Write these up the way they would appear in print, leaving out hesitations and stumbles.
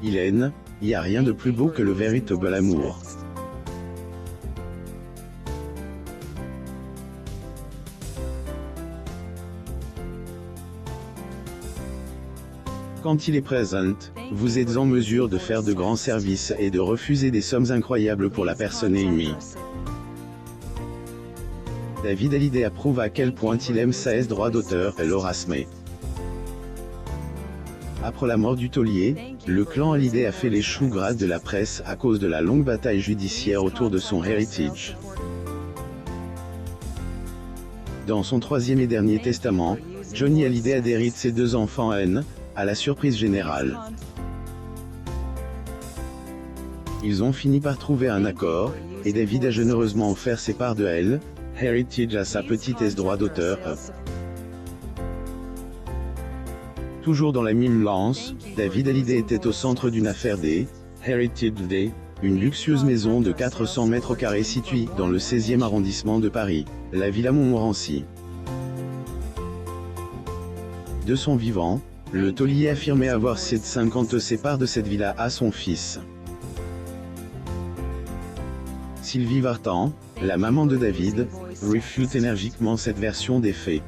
Hélène, y a rien de plus beau que le véritable amour. Quand il est présent, vous êtes en mesure de faire de grands services et de refuser des sommes incroyables pour la personne aimée. David Hallyday approuve à quel point il aime ses droits d'auteur et l'orasme. Après la mort du taulier, le clan Hallyday a fait les choux gras de la presse à cause de la longue bataille judiciaire autour de son héritage. Dans son troisième et dernier testament, Johnny Hallyday a hérité ses 2 enfants Anne, à la surprise générale. Ils ont fini par trouver un accord, et David a généreusement offert ses parts de héritage à sa petite droit d'auteur. Toujours dans la même lance, David Hallyday était au centre d'une affaire des Heritage Day, une luxueuse maison de 400 mètres carrés située dans le 16e arrondissement de Paris, la Villa Montmorency. De son vivant, le taulier affirmait avoir cédé 50 parts de cette villa à son fils. Sylvie Vartan, la maman de David, réfute énergiquement cette version des faits.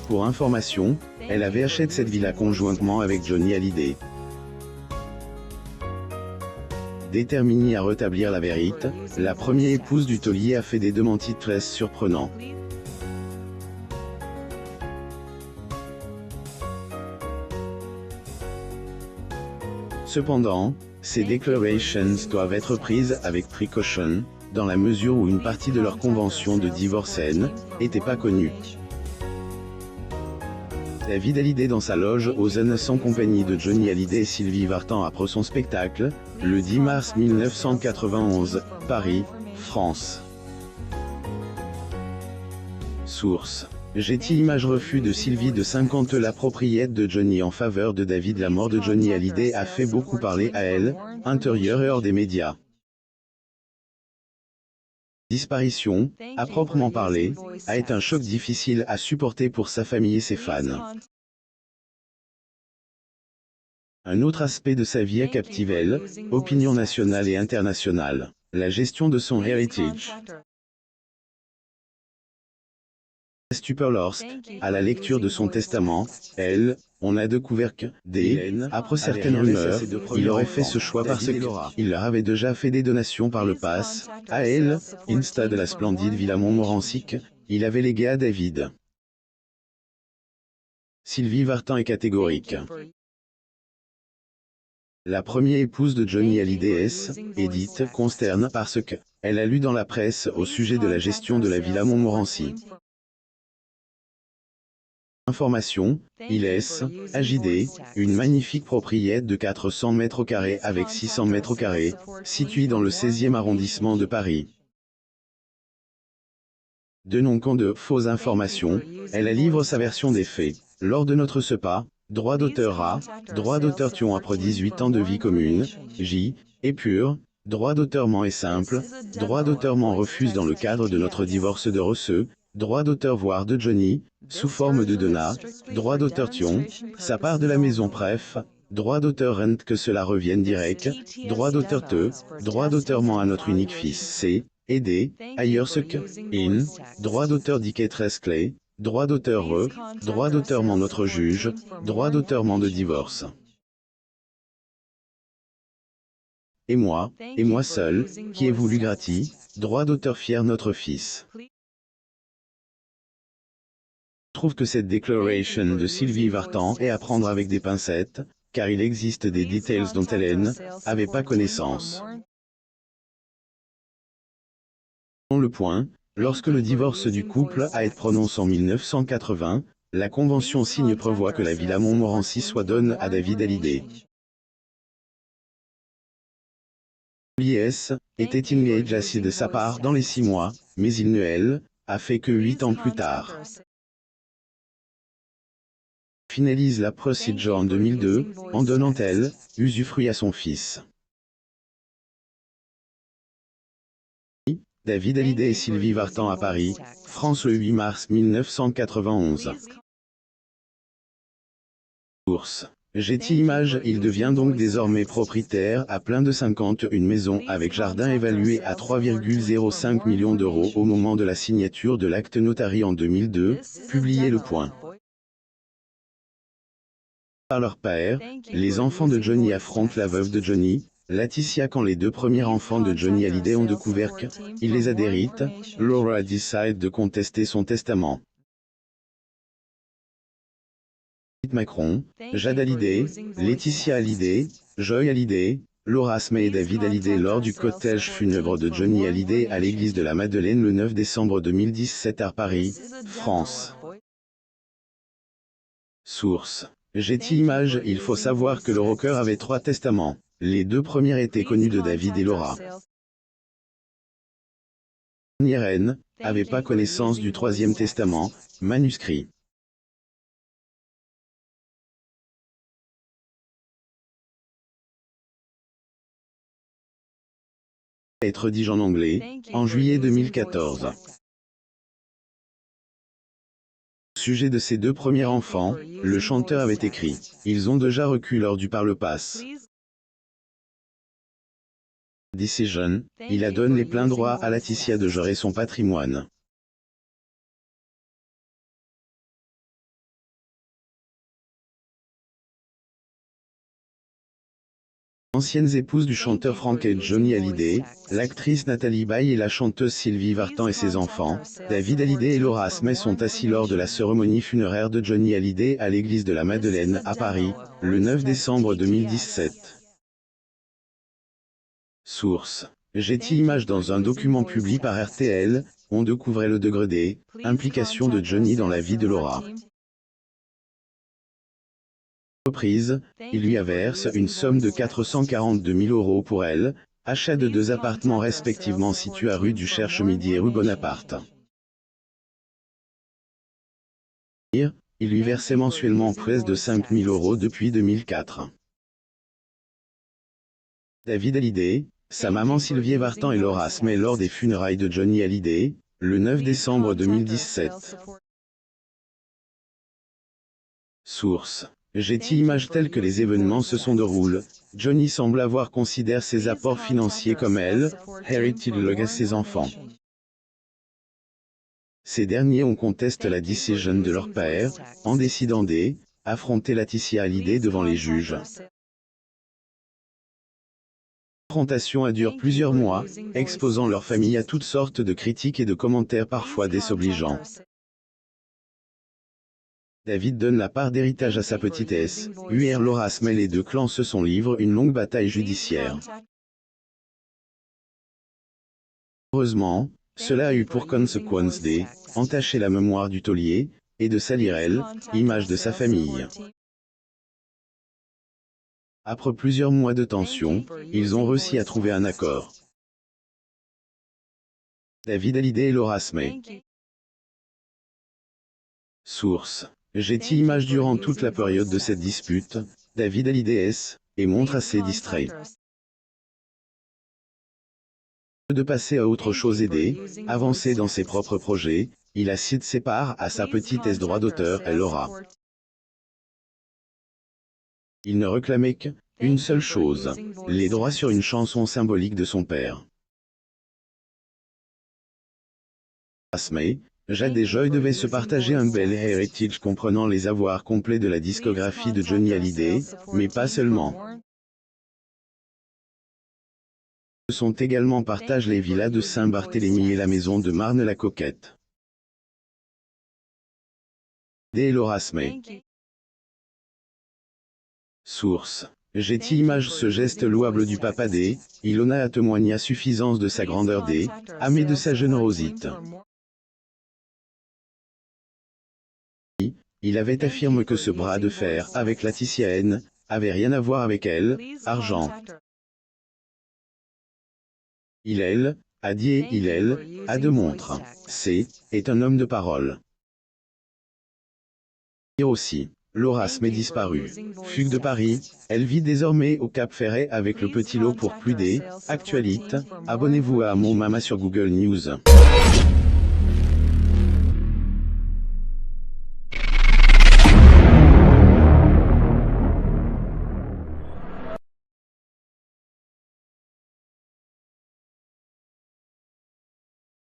Pour information, elle avait acheté cette villa conjointement avec Johnny Hallyday. Déterminée à rétablir la vérité, la première épouse du taulier a fait des démentis très surprenants. Cependant, ces déclarations doivent être prises avec précaution, dans la mesure où une partie de leur convention de divorce n'était pas connue. David Hallyday dans sa loge aux Annes en compagnie de Johnny Hallyday et Sylvie Vartan après son spectacle, le 10 mars 1991, Paris, France. Source. Getty Images refus de Sylvie de 50 la propriété de Johnny en faveur de David. La mort de Johnny Hallyday a fait beaucoup parler à elle, intérieur et hors des médias. Disparition, à proprement parler, a été un choc difficile à supporter pour sa famille et ses fans. Un autre aspect de sa vie a captivé l'opinion nationale et internationale, la gestion de son héritage. Stupeur lorsque, à la lecture de son testament, on a découvert que, après certaines rumeurs, il aurait fait ce choix parce qu'il leur avait déjà fait des donations par le passé, à elle, insta de la splendide Villa Montmorency, il avait légué à David. Sylvie Vartan est catégorique. La première épouse de Johnny Hallyday, Edith, consterne parce que, elle a lu dans la presse au sujet de la gestion de la Villa Montmorency. Information, il est, AJD, une magnifique propriété de 400 mètres carrés avec 600 mètres carrés, située dans le 16e arrondissement de Paris. De non-compte de fausses informations, elle livre sa version des faits. Lors de notre SEPA, droit d'auteur A, droit d'auteur tuant après 18 ans de vie commune, J, est pur, droit d'auteur-ment est simple, droit d'auteur-ment refuse dans le cadre de notre divorce de Rosseux, droit d'auteur voire de Johnny, sous forme de donat, droit d'auteur tion, sa part de la maison bref, droit d'auteur rent que cela revienne direct, droit d'auteur te, droit d'auteur-ment à notre unique fils C, et D, ailleurs ce que, in, droit d'auteur diquet clé, droit d'auteur droit d'auteur-ment notre juge, droit d'auteur-ment de divorce. Et moi seul, qui ai voulu gratis, droit d'auteur fier notre fils. Je trouve que cette déclaration de Sylvie Vartan est à prendre avec des pincettes, car il existe des details dont Hélène n'avait pas connaissance. Le point, lorsque le divorce du couple a été prononcé en 1980, la convention signe prévoit que la Villa Montmorency soit donnée à David Hallyday. L'IS était engagé assis de sa part dans les 6 mois, mais il ne a fait que 8 ans plus tard. Finalise la procédure en 2002, en donnant usufruit à son fils. David Hallyday et Sylvie Vartan à Paris, France le 8 mars 1991. Source. Getty Images, il devient donc désormais propriétaire à plein de 51 maisons avec jardin évalué à 3,05 millions d'euros au moment de la signature de l'acte notarié en 2002, publié Le Point. Par leur père, les enfants de Johnny affrontent la veuve de Johnny, Laetitia, quand les deux premiers enfants de Johnny Hallyday ont découvert qu'il les a déhérités. Laura décide de contester son testament. Macron, Jade Hallyday, Laetitia Hallyday, Joy Hallyday, Laura Smay et David Hallyday lors du cortège funèbre de Johnny Hallyday à l'église de la Madeleine le 9 décembre 2017 à Paris, France. Source: Getty Images. Il faut savoir que le rocker avait 3 testaments. Les 2 premiers étaient connus de David et Laura. Irène n'avait pas connaissance du 3e testament, manuscrit. Être rédigé en anglais, en juillet 2014. Au sujet de ses 2 premiers enfants, le chanteur avait écrit « Ils ont déjà reculé lors du par le passe. Decision, il a donné les pleins droits à Laetitia de gérer son patrimoine. » Anciennes épouses du chanteur Frank et Johnny Hallyday, l'actrice Nathalie Baye et la chanteuse Sylvie Vartan et ses enfants, David Hallyday et Laura Smay sont assis lors de la cérémonie funéraire de Johnny Hallyday à l'église de la Madeleine à Paris, le 9 décembre 2017. Source: Getty Images. Dans un document publié par RTL, on découvrait le degré d'implication de Johnny dans la vie de Laura. Reprise, il lui verse une somme de 442 000 euros pour elle, achat de 2 appartements respectivement situés à rue du Cherche-Midi et rue Bonaparte. Il lui versait mensuellement près de 5 000 euros depuis 2004. David Hallyday, sa maman Sylvie Vartan et Laura Smay lors des funérailles de Johnny Hallyday, le 9 décembre 2017. Source: Getty Images. Tel que les événements se sont déroulés, Johnny semble avoir considéré ses apports financiers comme héritage de ses enfants. Ces derniers ont contesté la décision de leur père, en décidant d'affronter Laetitia Hallyday devant les juges. La confrontation a duré plusieurs mois, exposant leur famille à toutes sortes de critiques et de commentaires parfois désobligeants. David donne la part d'héritage à sa petitesse, Laura Smay. Les 2 clans se sont livrés une longue bataille judiciaire. Heureusement, cela a eu pour conséquence d'entacher la mémoire du taulier, et de salir l'image de sa famille. Après plusieurs mois de tension, ils ont réussi à trouver un accord. David Hallyday et Laura Smay. Source: Getty Images. Durant toute la période de cette dispute, David Hallyday et montre assez distrait. De passer à autre chose et d'avancer dans ses propres projets, il a cédé ses parts à sa petite droit d'auteur et Laura. Il ne réclamait qu'une seule chose, les droits sur une chanson symbolique de son père. Smay, Jade et Joy devaient se partager un bel héritage comprenant les avoirs complets de la discographie de Johnny Hallyday, mais pas seulement. Se sont également partagés les villas de Saint-Barthélemy et la maison de Marne-la-Coquette. Et Laura Smay. Source: Getty Images. Ce geste louable du papa Ilona a témoigné à suffisance de sa grandeur mais de sa générosité. Il avait affirmé que ce bras de fer avec Laetitia avait rien à voir avec argent. Il a dit et il a démontré. Est un homme de parole. Et aussi, Laura Smay disparue. Fugue de Paris, elle vit désormais au Cap Ferret avec le petit lot. Pour plus d'actualités, abonnez-vous à mon Mama sur Google News.